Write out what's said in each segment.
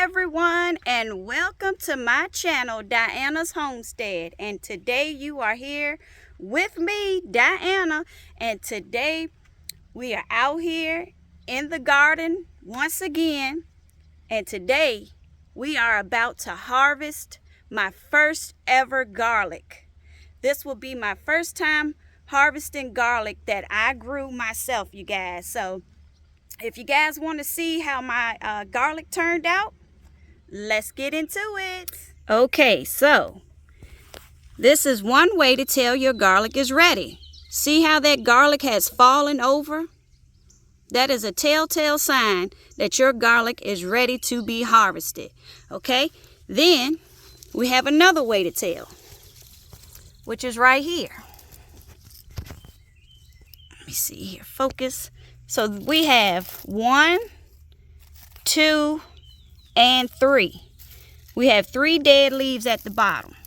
everyone, and welcome to my channel, Diana's Homestead. And today you are here with me, Diana, and today we are out here in the garden once again. And today we are about to harvest my first ever garlic. This will be my first time harvesting garlic that I grew myself, you guys. So if you guys want to see how my garlic turned out, let's get into it. Okay, so this is one way to tell your garlic is ready. See how that garlic has fallen over? That is a telltale sign that your garlic is ready to be harvested. Okay, then we have another way to tell, which is right here. Let me see here, focus. So we have 1, 2, and 3. We have 3 dead leaves at the bottom.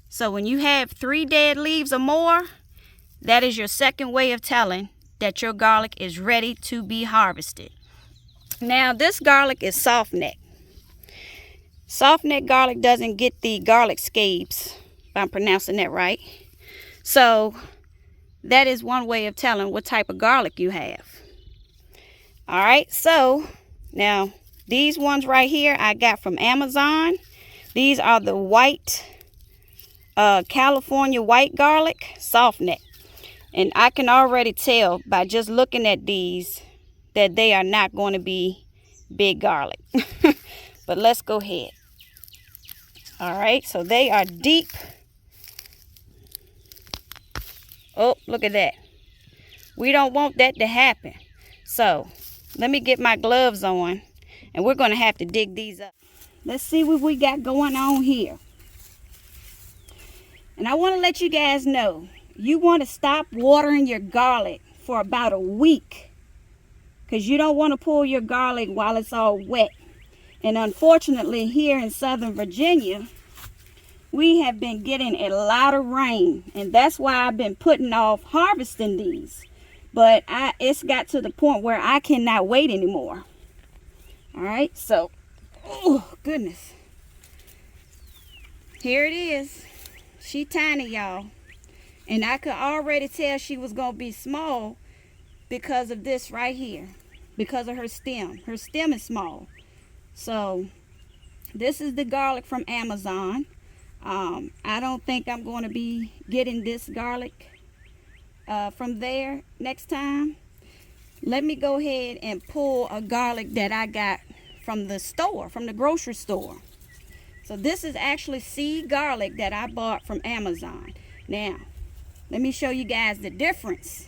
So when you have 3 dead leaves or more, that is your second way of telling that your garlic is ready to be harvested. Now this garlic is soft neck. Soft neck garlic doesn't get the garlic scabes, if I'm pronouncing that right. So that is one way of telling what type of garlic you have. All right, so now these ones right here I got from Amazon. These are the white California white garlic, soft neck. And I can already tell by just looking at these that they are not going to be big garlic. But let's go ahead. All right, so they are deep. Oh, look at that. We don't want that to happen. So let me get my gloves on, and we're going to have to dig these up. Let's see what we got going on here. And I want to let you guys know, you want to stop watering your garlic for about a week, because you don't want to pull your garlic while it's all wet. And unfortunately here in Southern Virginia, we have been getting a lot of rain, and that's why I've been putting off harvesting these. But it's got to the point where I cannot wait anymore. All right, so, oh goodness. Here it is. She tiny, y'all. And I could already tell she was going to be small because of this right here. Because of her stem. Her stem is small. So, this is the garlic from Amazon. I don't think I'm going to be getting this garlic from there next time. Let me go ahead and pull a garlic that I got from the store, from the grocery store. So this is actually seed garlic that I bought from Amazon. Now, let me show you guys the difference.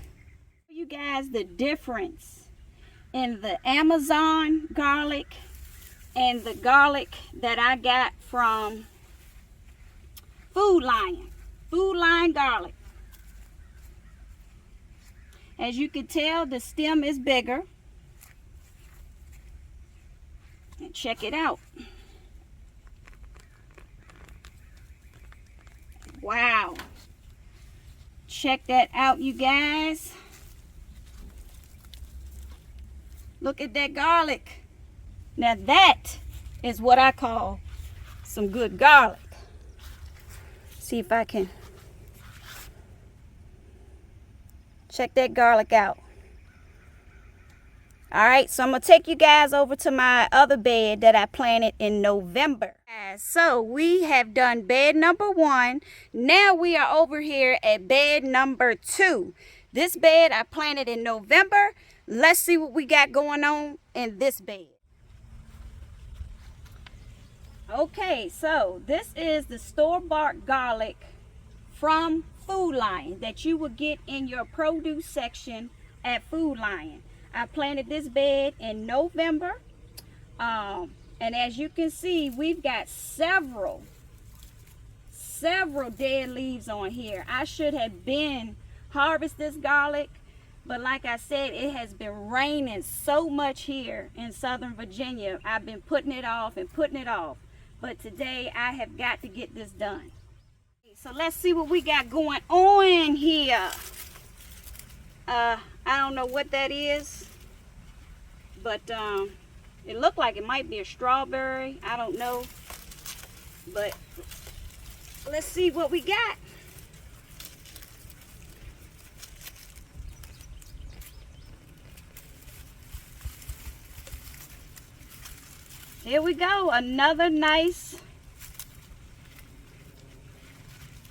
You guys the difference in the Amazon garlic and the garlic that I got from Food Lion garlic. As you can tell, the stem is bigger. And check it out. Wow. Check that out, you guys. Look at that garlic. Now that is what I call some good garlic. See if I can check that garlic out. All right, so I'm gonna take you guys over to my other bed that I planted in November. So we have done bed number 1. Now we are over here at bed number 2. This bed I planted in November. Let's see what we got going on in this bed. Okay, so this is the store-bought garlic from Food Lion that you will get in your produce section at Food Lion. I planted this bed in November, and as you can see, we've got several dead leaves on here. I should have been harvest this garlic, but like I said, it has been raining so much here in Southern Virginia. I've been putting it off and putting it off. But today I have got to get this done. So let's see what we got going on here. I don't know what that is, but It looked like it might be a strawberry. I don't know. But let's see what we got. Here we go. Another nice.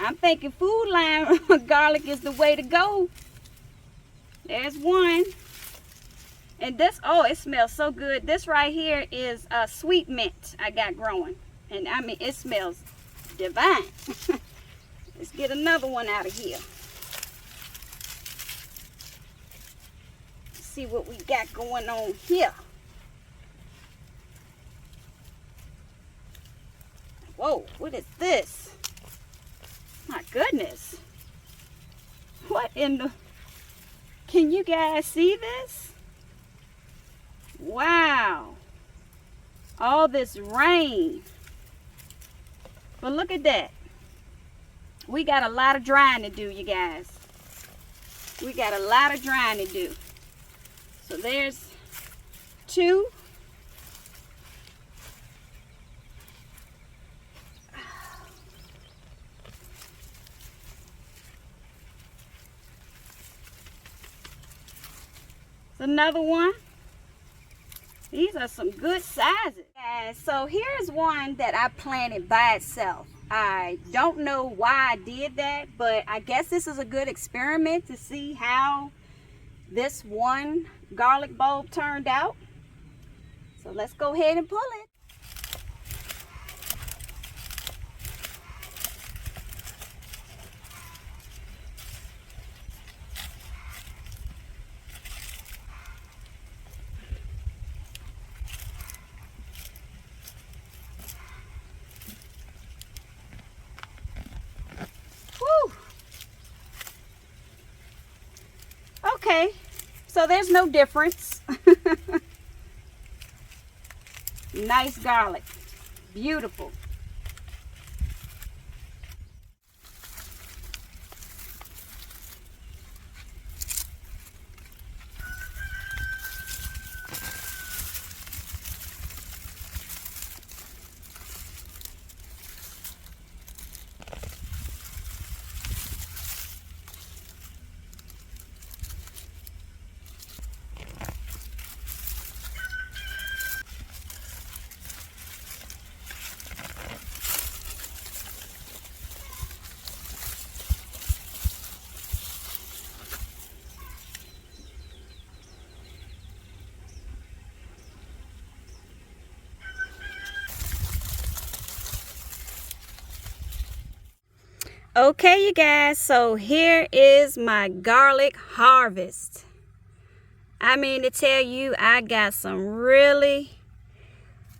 I'm thinking food line garlic is the way to go. There's one. And this, oh, it smells so good. This right here is sweet mint I got growing. And I mean, it smells divine. Let's get another one out of here. See what we got going on here. Whoa, what is this? My goodness. What in the... Can you guys see this? Wow. All this rain. But look at that. We got a lot of drying to do, you guys. We got a lot of drying to do. So there's two. Another one. These are some good sizes. And so here's one that I planted by itself. I don't know why I did that, but I guess this is a good experiment to see how this one garlic bulb turned out. So let's go ahead and pull it. Okay, so there's no difference. Nice garlic, beautiful. Okay, you guys, so here is my garlic harvest. I mean to tell you, I got some really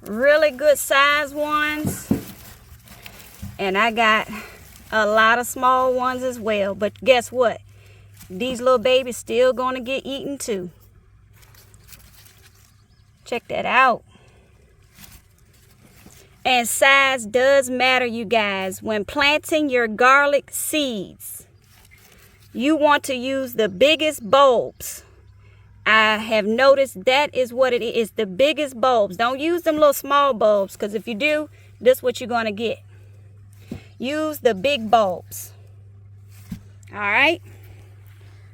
good size ones, and I got a lot of small ones as well. But guess what? These little babies still gonna get eaten too. Check that out. And size does matter, you guys. When planting your garlic seeds, you want to use the biggest bulbs. I have noticed that is what it is, the biggest bulbs. Don't use them little small bulbs, because if you do, this is what you're going to get. Use the big bulbs. All right.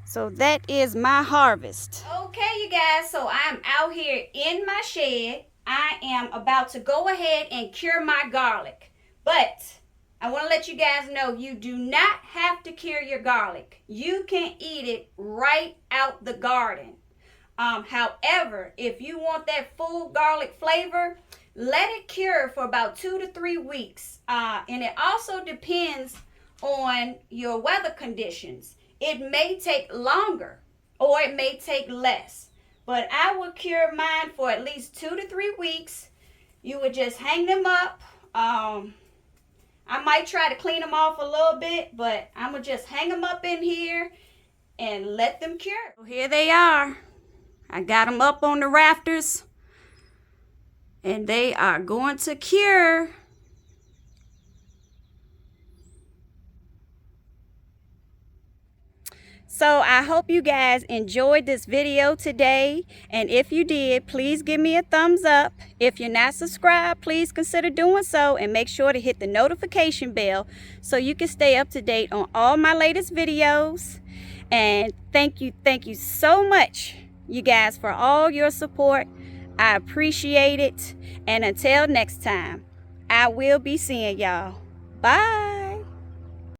So that is my harvest. Okay, you guys, so I'm out here in my shed. I am about to go ahead and cure my garlic, but I want to let you guys know you do not have to cure your garlic. You can eat it right out the garden. However, if you want that full garlic flavor, let it cure for about 2 to 3 weeks. And it also depends on your weather conditions. It may take longer or it may take less. But I would cure mine for at least 2 to 3 weeks. You would just hang them up. I might try to clean them off a little bit, but I'm going to just hang them up in here and let them cure. So here they are. I got them up on the rafters, and they are going to cure. So I hope you guys enjoyed this video today, and if you did, please give me a thumbs up. If you're not subscribed, please consider doing so, and make sure to hit the notification bell so you can stay up to date on all my latest videos. And thank you so much, you guys, for all your support. I appreciate it, and until next time, I will be seeing y'all. Bye.